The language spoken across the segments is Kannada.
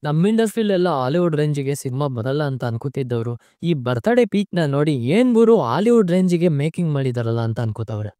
ನಮ್ಮ ಇಂಡಸ್ಟ್ರಿಲೆಲ್ಲ ಹಾಲಿವುಡ್ ರೇಂಜಿಗೆ ಸಿನಿಮಾ ಬರಲ್ಲ ಅಂತ ಅನ್ಕೋತಿದ್ದವ್ರು, ಈ ಬರ್ತ್ಡೇ ಪೀಕ್‌ನ ನೋಡಿ ಏನ್ ಗುರು ಹಾಲಿವುಡ್ ರೇಂಜಿಗೆ ಮೇಕಿಂಗ್ ಮಾಡಿದಾರಲ್ಲ ಅಂತ ಅನ್ಕೋತವ್ರೆ.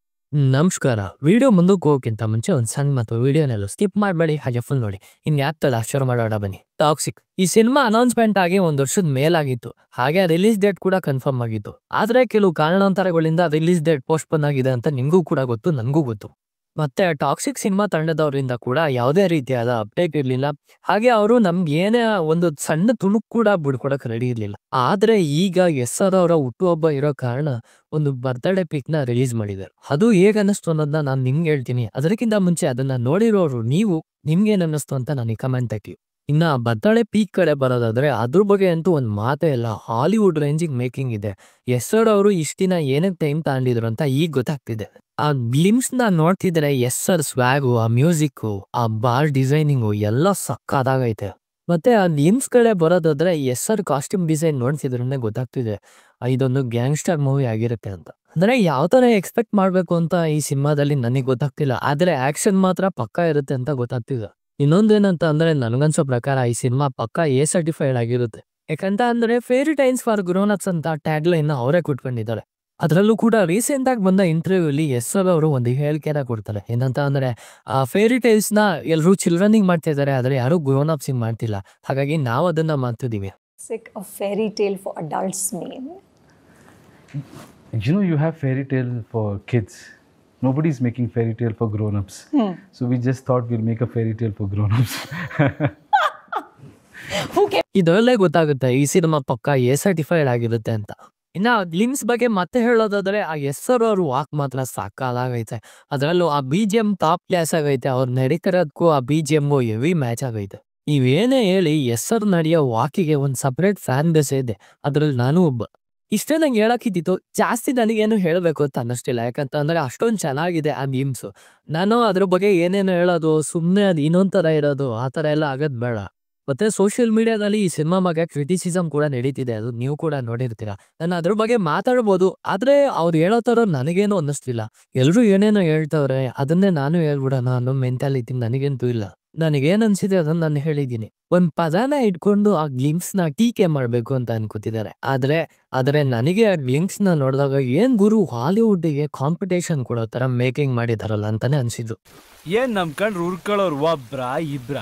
ನಮಸ್ಕಾರ. ವಿಡಿಯೋ ಮುಂದಕ್ಕೆ ಹೋಗೋಕ್ಕಿಂತ ಮುಂಚೆ ಒಂದು ಸಣ್ಣ ಮಾತು, ವಿಡಿಯೋನೆಲ್ಲ ಸ್ಕಿಪ್ ಮಾಡಬೇಡಿ, ಹಾಗೆ ಫುಲ್ ನೋಡಿ. ಇನ್ಯಾಕ್ತಲ್ಲ ಶುರು ಮಾಡೋಣ ಬನ್ನಿ. ಟಾಕ್ಸಿಕ್ ಈ ಸಿನಿಮಾ ಅನೌನ್ಸ್ಮೆಂಟ್ ಆಗಿ 1 ವರ್ಷದ ಮೇಲಾಗಿತ್ತು. ಹಾಗೆ ರಿಲೀಸ್ ಡೇಟ್ ಕೂಡ ಕನ್ಫರ್ಮ್ ಆಗಿತ್ತು. ಆದ್ರೆ ಕೆಲವು ಕಾರಣಾಂತರಗಳಿಂದ ರಿಲೀಸ್ ಡೇಟ್ ಪೋಸ್ಟ್‌ಪೋನ್ ಆಗಿದೆ ಅಂತ ನಿಮಗೂ ಕೂಡ ಗೊತ್ತು, ನನಗೂ ಗೊತ್ತು. ಮತ್ತೆ ಟಾಕ್ಸಿಕ್ ಸಿನಿಮಾ ತಂಡದವರಿಂದ ಕೂಡ ಯಾವುದೇ ರೀತಿಯಾದ ಅಪ್ಡೇಟ್ ಇರಲಿಲ್ಲ. ಹಾಗೆ ಅವರು ನಮ್ಗೆ ಏನೇ ಒಂದು ಸಣ್ಣ ತುಣುಕು ಕೂಡ ಬಿಡ್ಕೊಡಕ್ ರೆಡಿ ಇರಲಿಲ್ಲ. ಆದ್ರೆ ಈಗ ಎಸ್.ಆರ್. ಅವರ ಹುಟ್ಟುಹಬ್ಬ ಇರೋ ಕಾರಣ ಒಂದು ಬರ್ತ್ಡೇ ಪಿಕ್‌ನ ರಿಲೀಸ್ ಮಾಡಿದ್ದಾರೆ. ಅದು ಹೇಗೆ ಅನ್ನಿಸ್ತು ಅನ್ನೋದನ್ನ ನಾನು ನಿಮ್ಗೆ ಹೇಳ್ತೀನಿ. ಅದಕ್ಕಿಂತ ಮುಂಚೆ ಅದನ್ನ ನೋಡಿರೋರು ನೀವು, ನಿಮ್ಗೇನ್ ಅನ್ನಿಸ್ತು ಅಂತ ನನಗೆ ಕಮೆಂಟ್ ಹಾಕಿ. ಇನ್ನ ಬರ್ತ್ಡೇ ಪೀಕ್ ಕಡೆ ಬರೋದಾದ್ರೆ ಅದ್ರ ಬಗ್ಗೆ ಅಂತೂ ಒಂದು ಮಾತೇ ಇಲ್ಲ. ಹಾಲಿವುಡ್ ರೇಂಜಿಗೆ ಮೇಕಿಂಗ್ ಇದೆ. ಎಸ್.ಆರ್. ಅವರು ಇಷ್ಟ ದಿನ ಏನಕ್ಕೆ ಟೈಮ್ ತಗೊಂಡಿದ್ರು ಅಂತ ಈಗ ಗೊತ್ತಾಗ್ತಿದೆ. ಆ ಗ್ಲಿಮ್ಸ್ ನ ನೋಡ್ತಿದ್ರೆ ಎಸ್.ಆರ್ ಸ್ವ್ಯಾಗು, ಆ ಮ್ಯೂಸಿಕ್ಕು, ಆ ಬಾರ್ ಡಿಸೈನಿಂಗು ಎಲ್ಲ ಸಕ್ಕತ್ತಾಗೈತೆ. ಮತ್ತೆ ಆ ಗ್ಲಿಮ್ಸ್ ಕಡೆ ಬರೋದಾದ್ರೆ ಎಸ್.ಆರ್ ಕಾಸ್ಟ್ಯೂಮ್ ಡಿಸೈನ್ ನೋಡ್ತಿದ್ರೇನೆ ಗೊತ್ತಾಗ್ತಿದೆ ಇದೊಂದು ಗ್ಯಾಂಗ್ಸ್ಟರ್ ಮೂವಿ ಆಗಿರುತ್ತೆ ಅಂತ. ಅಂದ್ರೆ ಯಾವ ತರ ಎಕ್ಸ್ಪೆಕ್ಟ್ ಮಾಡ್ಬೇಕು ಅಂತ ಈ ಸಿನಿಮಾದಲ್ಲಿ ನನಗೆ ಗೊತ್ತಾಗ್ತಿಲ್ಲ. ಆದ್ರೆ ಆಕ್ಷನ್ ಮಾತ್ರ ಪಕ್ಕಾ ಇರುತ್ತೆ ಅಂತ ಗೊತ್ತಾಗ್ತಿದೆ. ಇನ್ನೊಂದೇನಂತ ಅಂದ್ರೆ ನನಗನ್ಸೋ ಪ್ರಕಾರ ಈ ಸಿನಿಮಾ ಪಕ್ಕಾ ಎ ಸರ್ಟಿಫೈಡ್ ಆಗಿರುತ್ತೆ. ಯಾಕಂತ ಅಂದ್ರೆ ಫೇರಿ ಟೈಮ್ಸ್ ಫಾರ್ ಗ್ರೋನ್-ಅಪ್ಸ್ ಅಂತ ಟ್ಯಾಗ್ ಲೈನ್ ಅವರೇ ಕೊಟ್ಕೊಂಡಿದ್ದಾರೆ. ಅದರಲ್ಲೂ ಕೂಡ ರೀಸೆಂಟ್ ಆಗಿ ಬಂದ ಇಂಟರ್ವ್ಯೂ ಅಲ್ಲಿ ಎಸ್.ಆರ್. ಅವರು ಒಂದು ಹೇಳಿಕೆನ ಕೊಡ್ತಾರೆ. ಏನಂತ ಅಂದ್ರೆ ಫೇರಿ ಟೈಲ್ಸ್ ನ ಎಲ್ಲರೂ ಚಿಲ್ಡ್ರನ್ನಿಗೆ ಮಾಡ್ತಾ ಇದ್ದಾರೆ, ಆದ್ರೆ ಯಾರು ಗ್ರೋನ್ ಅಪ್ಸ್ ಮಾಡ್ತಿಲ್ಲ. ಹಾಗಾಗಿ ನಾವು ಅದನ್ನ ಮಾಡ್ತಿದೀವಿ. A fairy tale for adults mean? You know, you have fairy tale for kids. Nobody's making fairy tale for grown-ups. So we just thought we'll make a fairy tale for grown-ups. ಇದರಲ್ಲೇ ಗೊತ್ತಾಗುತ್ತೆ ಈ ಸಿನಿಮಾ ಪಕ್ಕ ಎ ಸರ್ಟಿಫೈಡ್ ಆಗಿರುತ್ತೆ ಅಂತ. ಇನ್ನ ಗ್ಲಿಮ್ಸ್ ಬಗ್ಗೆ ಮತ್ತೆ ಹೇಳೋದಾದ್ರೆ ಆ ಎಸ್.ಆರ್. ಅವರು ವಾಕ್ ಮಾತ್ರ ಸಾಕಾಗೈತೆ. ಅದರಲ್ಲೂ ಆ BGM ಟಾಪ್ ಕ್ಲಾಸ್ ಆಗೈತೆ. ಅವ್ರು ನಡೀತಿರೋದಕ್ಕೂ ಆ BGM ಹೆವಿ ಮ್ಯಾಚ್ ಆಗೈತೆ. ನೀವೇನೇ ಹೇಳಿ ಎಸ್.ಆರ್. ನಡೆಯೋ ವಾಕಿಗೆ ಒಂದು ಸಪ್ರೇಟ್ ಫ್ಯಾನ್ ಬೇಸ್ ಇದೆ. ಅದ್ರಲ್ಲಿ ನಾನು ಒಬ್ಬ. ಇಷ್ಟೇ ನಂಗೆ ಹೇಳಕ್ಕಿದ್ದಿತ್ತು. ಜಾಸ್ತಿ ನನಗೇನು ಹೇಳಬೇಕು ಅಂತ ಅನ್ನಿಸ್ತಿಲ್ಲ. ಯಾಕಂತ ಅಂದ್ರೆ ಅಷ್ಟೊಂದು ಚೆನ್ನಾಗಿದೆ ಆ ಮೀಮ್ಸು. ನಾನು ಅದ್ರ ಬಗ್ಗೆ ಏನೇನು ಹೇಳೋದು, ಸುಮ್ಮನೆ ಅದು ಇನ್ನೊಂದ್ ತರ ಇರೋದು, ಆ ತರ ಎಲ್ಲ ಆಗೋದು ಬೇಡ. ಮತ್ತೆ ಸೋಷಿಯಲ್ ಮೀಡಿಯಾದಲ್ಲಿ ಈ ಸಿನಿಮಾ ಬಗ್ಗೆ ಕ್ರಿಟಿಸಿಸಮ್ ಕೂಡ ನಡೀತಿದೆ. ಅದು ನೀವು ಕೂಡ ನೋಡಿರ್ತೀರಾ. ನಾನು ಅದ್ರ ಬಗ್ಗೆ ಮಾತಾಡ್ಬೋದು, ಆದ್ರೆ ಅವ್ರು ಹೇಳೋ ತರ ನನಗೇನು ಅನ್ನಿಸ್ತಿಲ್ಲ. ಎಲ್ರು ಏನೇನೋ ಹೇಳ್ತವ್ರೆ, ಅದನ್ನೇ ನಾನು ಹೇಳ್ಬಿಡೋಣ ಅನ್ನೋ ಮೆಂಟಾಲಿಟಿ ನನಗಂತೂ ಇಲ್ಲ. ನನಗೇನ್ ಅನ್ಸಿದೆ ಅದನ್ನ ನಾನು ಹೇಳಿದ್ದೀನಿ. ಒಂದ್ ಪದನ ಇಟ್ಕೊಂಡು ಆ ಗ್ಲಿಮ್ಸ್ ನ ಟೀಕೆ ಮಾಡ್ಬೇಕು ಅಂತ ಅನ್ಕೋತಿದ್ದಾರೆ. ಆದ್ರೆ ನನಗೆ ಆ ಗ್ಲಿಮ್ಸ್ ನ ನೋಡಿದಾಗ ಏನ್ ಗುರು ಹಾಲಿವುಡ್ ಗೆ ಕಾಂಪಿಟೇಷನ್ ಕೊಡೋ ತರ ಮೇಕಿಂಗ್ ಮಾಡಿದಾರಲ್ಲ ಅಂತಾನೆ ಅನ್ಸಿದ್ದು. ಏನ್ ನಮ್ ಕಂಡ್ರು ಉರ್ಕೊಳ್ಳೋರು ಒಬ್ರ ಇಬ್ರ,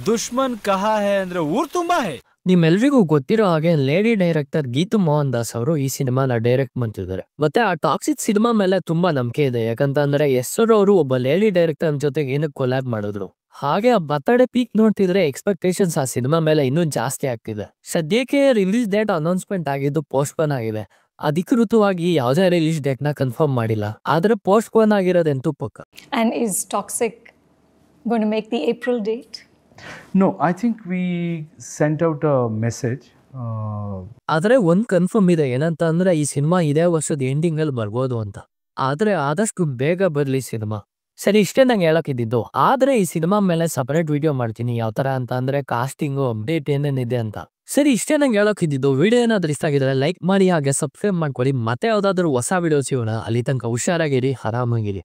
ದುಶ್ಮನ್ ಕಹಾ ಹೇ ಅಂದ್ರೆ ಊರ್ ತುಂಬಾ ಹೇ. ನಿಮ್ಮೆಲ್ರಿಗೂ ಗೊತ್ತಿರೋ ಹಾಗೆ ಲೇಡಿ ಡೈರೆಕ್ಟರ್ ಗೀತು ಮೋಹನ್ ದಾಸ್ ಅವರು ಈ ಸಿನಿಮಾನ ಡೈರೆಕ್ಟ್ ಮಾಡ್ತಿದ್ದಾರೆ. ಮತ್ತೆ ಆ ಟಾಕ್ಸಿಕ್ ಸಿನಿಮಾ ಮೇಲೆ ತುಂಬಾ ನಂಬಿಕೆ ಇದೆ. ಯಾಕಂತ ಅಂದ್ರೆ ಎಸ್.ಆರ್. ಅವರು ಒಬ್ಬ ಲೇಡಿ ಡೈರೆಕ್ಟರ್ ಜೊತೆಗೆ ಏನಕ್ಕೆ ಕೊಲ್ಯಾಬ್ ಮಾಡಿದ್ರು. ಹಾಗೆ ಆ ಬರ್ತ್ಡೇ ಪೀಕ್ ನೋಡ್ತಿದ್ರೆ ಎಕ್ಸ್ಪೆಕ್ಟೇಷನ್ಸ್ ಆ ಸಿನಿಮಾ ಮೇಲೆ ಇನ್ನೂ ಜಾಸ್ತಿ ಆಗ್ತಿದೆ. ಸದ್ಯಕ್ಕೆ ರಿಲೀಸ್ ಡೇಟ್ ಅನೌನ್ಸ್ಮೆಂಟ್ ಆಗಿದ್ದು ಪೋಸ್ಟ್‌ಪೋನ್ ಆಗಿದೆ. ಅಧಿಕೃತವಾಗಿ ಯಾವುದೇ ರಿಲೀಸ್ ಡೇಟ್ ನ ಕನ್ಫರ್ಮ್ ಮಾಡಿಲ್ಲ. ಆದ್ರೆ ಪೋಸ್ಟ್‌ಪೋನ್ ಆಗಿರೋದಂತೂ ಪಕ್ಕ. And is Toxic going to make the April date? No, I think we sent out a message. ಆದ್ರೆ ಒಂದ್ ಕನ್ಫರ್ಮ್ ಇದೆ. ಏನಂತ ಅಂದ್ರೆ ಈ ಸಿನಿಮಾ ಇದೇ ವರ್ಷದ ಎಂಡಿಂಗ್ ಅಲ್ಲಿ ಬರ್ಬೋದು ಅಂತ. ಆದ್ರೆ ಆದಷ್ಟು ಬೇಗ ಬರ್ಲಿ ಸಿನಿಮಾ. ಸರಿ, ಇಷ್ಟೇ ನಂಗೆ ಹೇಳಕ್ಕಿದ್ದು. ಆದ್ರೆ ಈ ಸಿನಿಮಾ ಮೇಲೆ ಸಪರೇಟ್ ವಿಡಿಯೋ ಮಾಡ್ತೀನಿ. ಯಾವ ತರ ಅಂತ ಅಂದ್ರೆ ಕಾಸ್ಟಿಂಗು, ಅಪ್ಡೇಟ್ ಏನೇನಿದೆ ಅಂತ. ಸರಿ, ಇಷ್ಟೇ ನಂಗೆ ಹೇಳಕ್ಕಿದ್ದು. ವಿಡಿಯೋ ಏನಾದ್ರೂ ಇಷ್ಟ ಆಗಿದ್ರೆ ಲೈಕ್ ಮಾಡಿ, ಹಾಗೆ ಸಬ್ಸ್ಕ್ರೈಬ್ ಮಾಡ್ಕೊಳ್ಳಿ. ಮತ್ತೆ ಯಾವ್ದಾದ್ರು ಹೊಸ ವಿಡಿಯೋ ಸಿಗೋಣ. ಅಲ್ಲಿ ತನಕ ಹುಷಾರಾಗಿರಿ, ಆರಾಮಾಗಿರಿ.